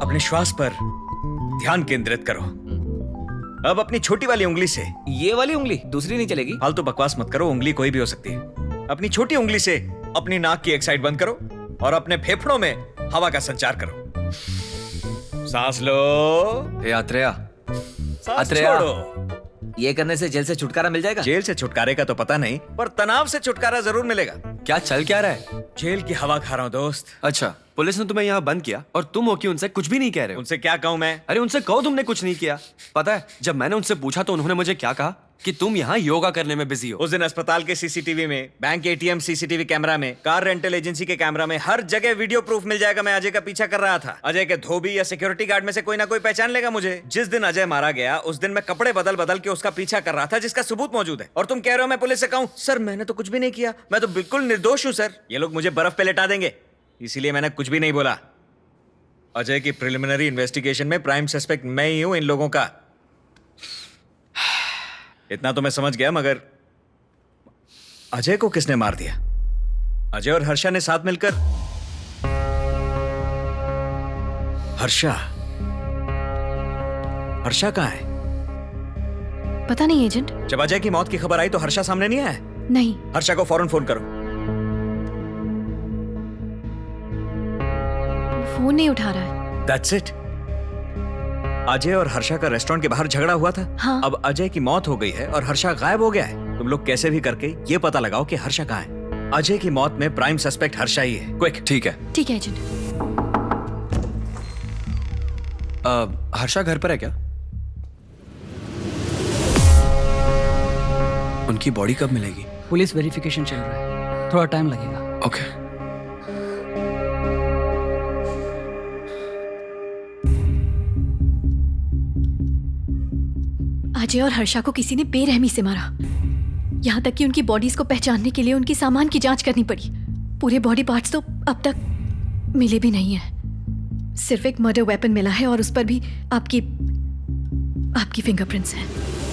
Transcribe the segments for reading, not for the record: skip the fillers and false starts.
अपने श्वास पर ध्यान केंद्रित करो। अब अपनी छोटी वाली उंगली से, ये वाली उंगली, दूसरी नहीं चलेगी? फालतू बकवास मत करो, उंगली कोई भी हो सकती है। अपनी छोटी उंगली से अपनी नाक की एक साइड बंद करो और अपने फेफड़ों में हवा का संचार करो। सांस लो, अत्रेया, सांस अत्रेया। छोड़ो। ये करने से जेल से छुटकारा मिल जाएगा? जेल से छुटकारे का तो पता नहीं, पर तनाव से छुटकारा जरूर मिलेगा। क्या चल क्या रहा है? जेल की हवा खा रहा हूँ दोस्त। अच्छा, पुलिस ने तुम्हें यहाँ बंद किया और तुम हो कि उनसे कुछ भी नहीं कह रहे हो? उनसे क्या कहूँ मैं? अरे उनसे कहो तुमने कुछ नहीं किया। पता है, जब मैंने उनसे पूछा तो उन्होंने मुझे क्या कहा कि तुम यहाँ योगा करने में बिजी हो। उस दिन अस्पताल के सीसीटीवी में, बैंक के एटीएम सीसीटीवी कैमरा में, कार रेंटल एजेंसी के कैमरा में, हर जगह वीडियो प्रूफ मिल जाएगा मैं अजय का पीछा कर रहा था। अजय के धोबी या सिक्योरिटी गार्ड में से कोई ना कोई पहचान लेगा मुझे। जिस दिन अजय मारा गया उस दिन मैं कपड़े बदल बदल के उसका पीछा कर रहा था, जिसका सबूत मौजूद है। और तुम कह रहे हो मैं पुलिस से कहूं सर मैंने तो कुछ भी नहीं किया, मैं तो बिल्कुल निर्दोष हूं सर, ये लोग मुझे बर्फ पे लेटा देंगे, इसीलिए मैंने कुछ भी नहीं बोला। अजय की प्रिलिमिनरी इन्वेस्टिगेशन में प्राइम सस्पेक्ट मैं ही हूं इन लोगों का। इतना तो मैं समझ गया, मगर अजय को किसने मार दिया? अजय और हर्षा ने साथ मिलकर। हर्षा कहां है? पता नहीं एजेंट। जब अजय की मौत की खबर आई तो हर्षा सामने नहीं आया? नहीं। हर्षा को फौरन फोन करो। फोन नहीं उठा रहा है। That's it. अजय और हर्षा का रेस्टोरेंट के बाहर झगड़ा हुआ था। हाँ। अब अजय की मौत हो गई है और हर्षा गायब हो गया है। तुम लोग कैसे भी करके ये पता लगाओ कि हर्षा कहाँ है। अजय की मौत में प्राइम सस्पेक्ट हर्षा ही है। क्विक। ठीक है। ठीक है एजेंट। हर्षा घर पर है क्या? उनकी बॉडी कब मिलेगी? पुलिस वेरिफिकेशन चल रहा है, थोड़ा टाइम लगेगा। ओके। अजय और हर्षा को किसी ने बेरहमी से मारा, यहाँ तक कि उनकी बॉडीज को पहचानने के लिए उनकी सामान की जांच करनी पड़ी। पूरे बॉडी पार्ट्स तो अब तक मिले भी नहीं हैं। सिर्फ एक मर्डर वेपन मिला है और उस पर भी आपकी फिंगरप्रिंट्स हैं।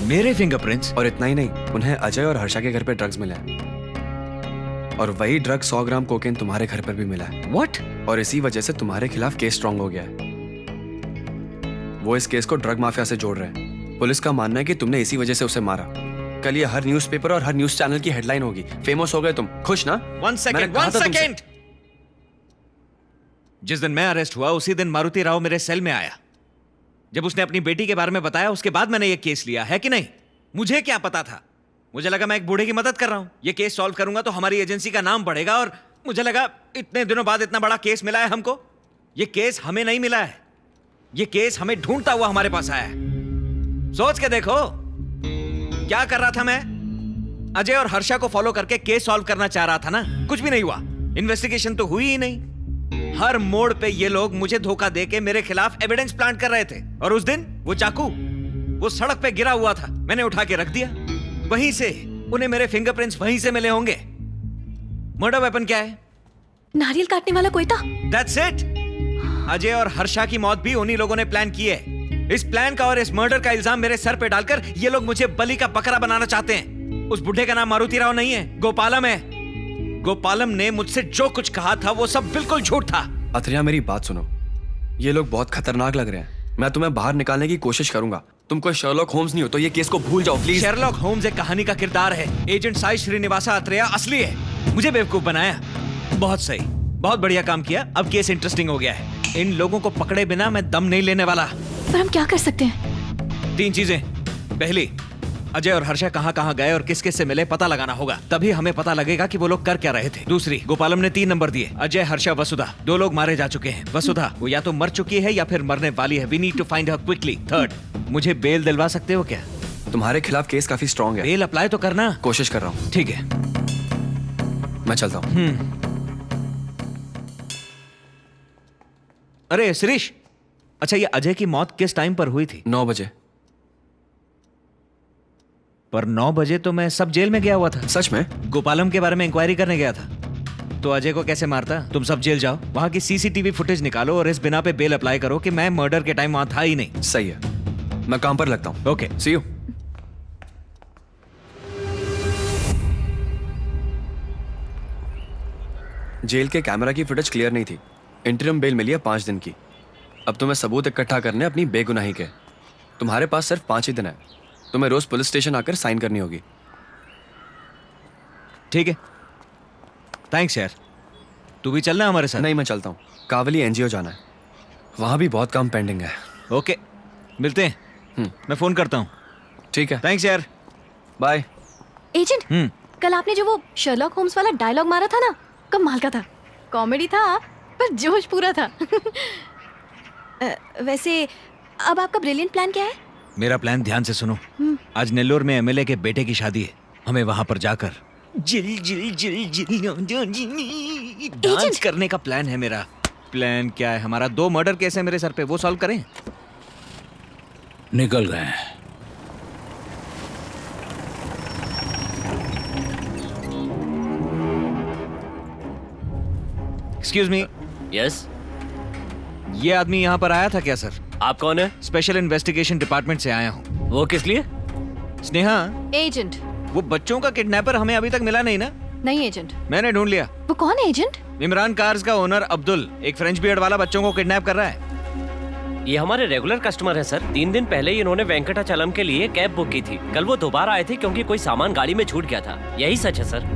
मेरे फिंगरप्रिंट्स? और इतना ही नहीं, उन्हें अजय और हर्षा के घर पे ड्रग्स मिला है और वही ड्रग 100 ग्राम कोकेन तुम्हारे घर पर भी मिला है। What? और इसी वजह से तुम्हारे खिलाफ केस स्ट्रांग हो गया है। वो इस केस को ड्रग माफिया से जोड़ रहे हैं। पुलिस का मानना है कि तुमने इसी वजह से उसे मारा। कल ये हर न्यूज़पेपर और हर न्यूज़ चैनल की हेडलाइन होगी। फेमस हो गए तुम, खुश ना? One second. जिस दिन मैं अरेस्ट हुआ उसी दिन मारुति राव मेरे सेल में आया। जब उसने अपनी बेटी के बारे में बताया उसके बाद मैंने ये केस लिया है कि नहीं? मुझे क्या पता था? मुझे लगा मैं एक बूढ़े की मदद कर रहा हूं, ये केस सॉल्व करूंगा तो हमारी एजेंसी का नाम बढ़ेगा। और मुझे लगा इतने दिनों बाद इतना बड़ा केस मिला है हमको। ये केस हमें नहीं मिला है, ये केस हमें ढूंढता हुआ हमारे पास आया है। सोच के देखो क्या कर रहा था मैं। अजय और हर्षा को फॉलो करके केस सॉल्व करना चाह रहा था ना, कुछ भी नहीं हुआ। इन्वेस्टिगेशन तो हुई ही नहीं। हर मोड़ पे ये लोग मुझे धोखा देके मेरे खिलाफ एविडेंस प्लांट कर रहे थे। और उस दिन वो चाकू वो सड़क पे गिरा हुआ था, मैंने उठा के रख दिया। वहीं से उन्हें मेरे फिंगरप्रिंट्स वहीं से मिले होंगे। मर्डर वेपन क्या है? नारियल काटने वाला कोई था। That's it. अजय और हर्षा की मौत भी उन्हीं लोगों ने प्लान की है। इस प्लान का और इस मर्डर का इल्जाम मेरे सर पे डालकर ये लोग मुझे बलि का बकरा बनाना चाहते हैं। उस बुढ़े का नाम मारुति राव नहीं है, गोपालम है। गोपालम ने मुझसे जो कुछ कहा था वो सब बिल्कुल झूठ था। अत्रेया मेरी बात सुनो, ये लोग बहुत खतरनाक लग रहे हैं। मैं तुम्हें बाहर निकालने की कोशिश करूंगा। तुम कोई शर्लॉक होम्स नहीं हो तो ये केस को भूल जाओ प्लीज। शर्लॉक होम्स एक कहानी का किरदार है, एजेंट साई श्रीनिवासा अत्रेया असली है। मुझे बेवकूफ बनाया। बहुत सही, बहुत बढ़िया काम किया। अब केस इंटरेस्टिंग हो गया है। इन लोगों को पकड़े बिना मैं दम नहीं लेने वाला। पर हम क्या कर सकते हैं? 3 चीजें। पहली, अजय और हर्षा कहां कहां गए और किस किस से मिले पता लगाना होगा, तभी हमें पता लगेगा कि वो लोग कर क्या रहे थे। दूसरी, गोपालम ने 3 नंबर दिए, अजय, हर्षा, वसुधा। 2 लोग मारे जा चुके हैं। वसुधा वो या तो मर चुकी है या फिर मरने वाली है। We need to find her quickly. Third, मुझे बेल दिलवा सकते हो क्या? तुम्हारे खिलाफ केस काफी स्ट्रांग है। बेल अप्लाई तो करना। कोशिश कर रहा हूँ। ठीक है, मैं चलता हूँ। अरे शिरीष, अच्छा ये अजय की मौत किस टाइम पर हुई थी? 9 बजे। पर 9 बजे तो मैं सब जेल में गया हुआ था। सच में? गोपालम के बारे में इंक्वायरी करने गया था। तो अजय को कैसे मारता? तुम सब जेल जाओ, वहां की सीसीटीवी फुटेज निकालो और इस बिना पे बेल अप्लाई करो कि मैं मर्डर के टाइम वहां था ही नहीं। सही है, मैं काम पर लगता हूँ। Okay, see you. जेल के कैमरा की फुटेज क्लियर नहीं थी, इंटरम बेल मिली है 5 दिन की। अब तुम्हें सबूत इकट्ठा करने अपनी बेगुनाही के। तुम्हारे पास सिर्फ 5 ही दिन है। तुम्हें रोज पुलिस स्टेशन आकर साइन करनी होगी। ठीक है, थैंक्स यार। तू भी चलना हमारे साथ? नहीं, मैं चलता हूँ। कावली एनजीओ जाना है, वहाँ भी बहुत काम पेंडिंग है। ओके, मिलते हैं। मैं फोन करता हूँ। ठीक है, थैंक्स यार, बाय। एजेंट, कल आपने जो वो शर्लॉक होम्स वाला डायलॉग मारा था ना, कमाल का था। कॉमेडी था पर जोश पूरा था। वैसे अब आपका ब्रिलियंट प्लान क्या है? मेरा प्लान ध्यान से सुनो। आज नेल्लोर में एमएलए के बेटे की शादी है। हमें वहां पर जाकर जिल जिल जिल जिल डांस करने का प्लान है मेरा। प्लान क्या है हमारा? 2 मर्डर केस है मेरे सर पे, वो सॉल्व करें। निकल गए। Excuse me. यस, ये आदमी यहाँ पर आया था क्या सर? आप कौन है? स्पेशल इन्वेस्टिगेशन डिपार्टमेंट से आया हूँ। वो किस लिए? स्नेहा, एजेंट। वो बच्चों का किडनैपर हमें अभी तक मिला नहीं ना? नहीं एजेंट। मैंने ढूंढ लिया। वो कौन है एजेंट? इमरान कार्स का ओनर अब्दुल, एक फ्रेंच बियर्ड वाला बच्चों को किडनैप कर रहा है। ये हमारे रेगुलर कस्टमर है सर। 3 दिन पहले ही इन्होंने वेंकटाचलम के लिए कैब बुक की थी। कल वो दोबारा आए थे क्योंकि कोई सामान गाड़ी में छूट गया था। यही सच है सर।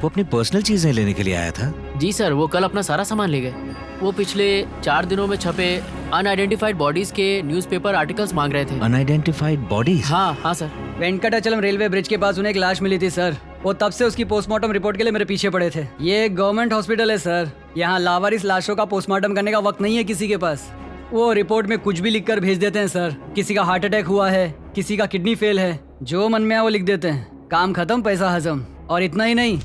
वो अपनी पर्सनल चीजें लेने के लिए आया था। जी सर, वो कल अपना सारा सामान ले गए। वो पिछले 4 दिनों में छपे अनआइडेंटिफाइड बॉडीज के न्यूज़पेपर आर्टिकल्स मांग रहे थे। Unidentified bodies? हाँ सर। वेंकटाचलम रेलवे ब्रिज के पास उन्हें एक लाश मिली थी सर। वो तब से उसकी पोस्टमार्टम रिपोर्ट के लिए मेरे पीछे पड़े थे। ये एक गवर्नमेंट हॉस्पिटल है सर। यहाँ लावारिस लाशों का पोस्टमार्टम करने का वक्त नहीं है किसी के पास। वो रिपोर्ट में कुछ भी लिखकर भेज देते हैं सर। किसी का हार्ट अटैक हुआ है, किसी का किडनी फेल है, जो मन में है वो लिख देते हैं। काम खत्म, पैसा हजम। और इतना ही नहीं,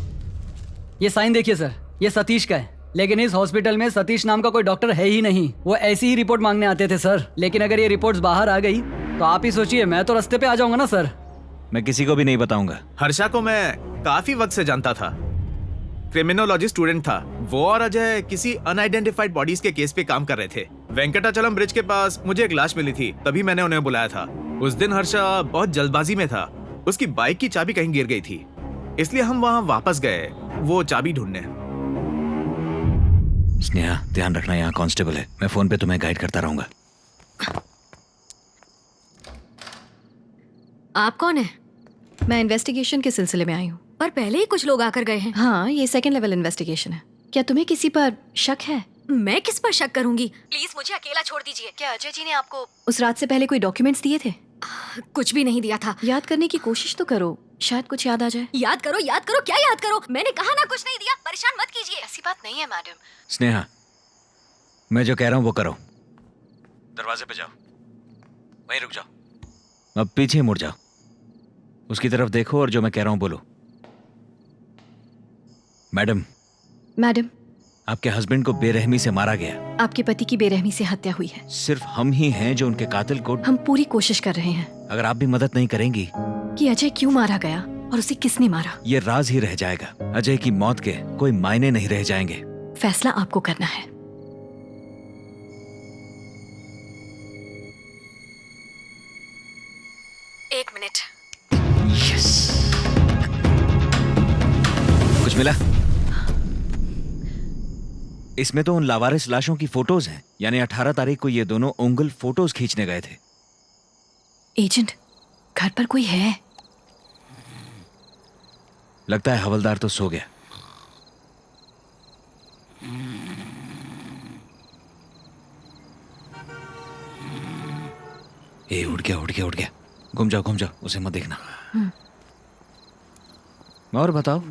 ये साइन देखिए सर, ये सतीश का है। लेकिन इस हॉस्पिटल में सतीश नाम का कोई डॉक्टर है ही नहीं। वो ऐसी ही रिपोर्ट मांगने आते थे सर। लेकिन अगर ये रिपोर्ट्स बाहर आ गई तो आप ही सोचिए, मैं तो रास्ते पे आ जाऊंगा ना सर। मैं किसी को भी नहीं बताऊंगा। हर्षा को मैं काफी वक्त से जानता था, क्रिमिनोलॉजी स्टूडेंट था। वो और अजय किसी अनआइडेंटिफाइड बॉडीज के केस पे काम कर रहे थे। वेंकटाचलम ब्रिज के पास मुझे एक लाश मिली थी, तभी मैंने उन्हें बुलाया था। उस दिन हर्षा बहुत जल्दबाजी में था। उसकी बाइक की चाबी कहीं गिर गई थी, इसलिए हम वहां वापस गए वो चाबी ढूंढने। स्नेहा, ध्यान रखना, यहाँ कांस्टेबल है। मैं फोन पे तुम्हें गाइड करता रहूंगा। आप कौन है? मैं इन्वेस्टिगेशन के सिलसिले में आई हूँ। पर पहले ही कुछ लोग आकर गए हैं। हाँ, ये सेकंड लेवल इन्वेस्टिगेशन है। क्या तुम्हें किसी पर शक है? मैं किस पर शक करूंगी? प्लीज मुझे अकेला छोड़ दीजिए। क्या अजय जी ने आपको उस रात से पहले कोई डॉक्यूमेंट्स दिए थे? कुछ भी नहीं दिया था। याद करने की कोशिश तो करो, शायद कुछ याद आ जाए। याद करो, क्या याद करो? मैंने कहा ना कुछ नहीं दिया। परेशान मत कीजिए। ऐसी बात नहीं है मैडम। स्नेहा, मैं जो कह रहा हूँ वो करो। दरवाजे पे जाओ, वहीं रुक जाओ। अब पीछे मुड़ जाओ, उसकी तरफ देखो और जो मैं कह रहा हूँ बोलो। मैडम, आपके हस्बैंड को बेरहमी से मारा गया। आपके पति की बेरहमी से हत्या हुई है। सिर्फ हम ही हैं जो उनके कातिल को। हम पूरी कोशिश कर रहे हैं। अगर आप भी मदद नहीं करेंगी कि अजय क्यों मारा गया और उसे किसने मारा, ये राज ही रह जाएगा। अजय की मौत के कोई मायने नहीं रह जाएंगे। फैसला आपको करना है। एक मिनट। यस। कुछ मिला? इसमें तो उन लावारिस लाशों की फोटोज हैं। यानी 18 तारीख को ये दोनों उंगल फोटोज खींचने गए थे। एजेंट, घर पर कोई है? लगता है हवलदार तो सो गया। ए, उठ गया। घूम जाओ, उसे मत देखना। और बताओ,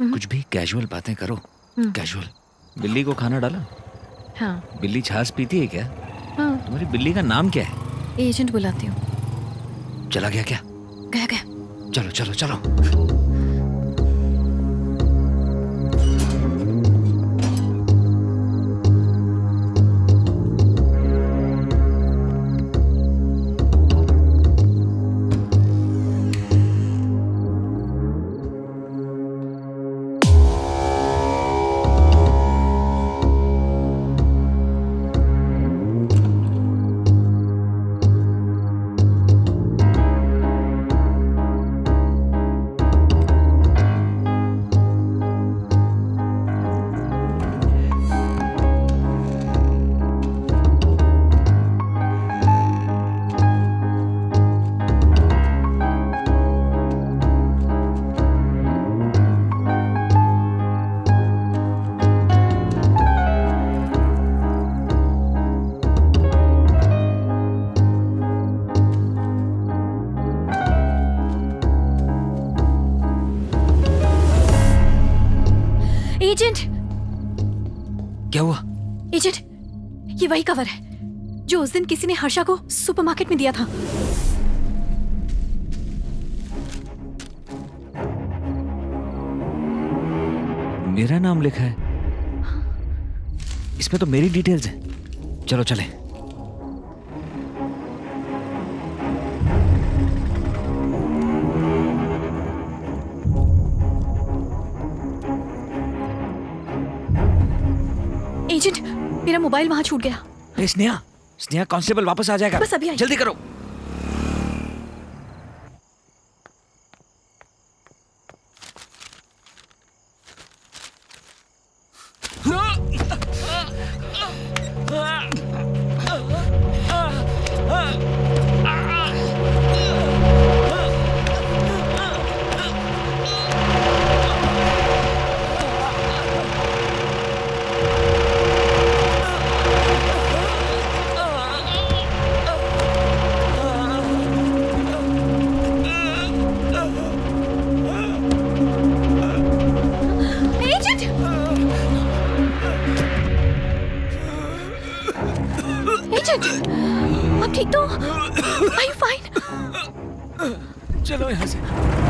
कुछ भी कैजुअल बातें करो। कैजुअल। बिल्ली को खाना डाला? हाँ। बिल्ली छाछ पीती है क्या? हाँ। तुम्हारी बिल्ली का नाम क्या है? एजेंट बुलाती हूँ। चला गया क्या? गया। चलो। एजेंट, क्या हुआ? एजेंट, ये वही कवर है जो उस दिन किसी ने हर्षा को सुपरमार्केट में दिया था। मेरा नाम लिखा है इसमें, तो मेरी डिटेल्स है। चलो चलें। एजेंट, मेरा मोबाइल वहां छूट गया। अरे स्नेहा, स्नेहा, कांस्टेबल वापस आ जाएगा। बस अभी आई। जल्दी करो। एजेंट, एजेंट, आप ठीक तो? Are you fine? चलो यहाँ से।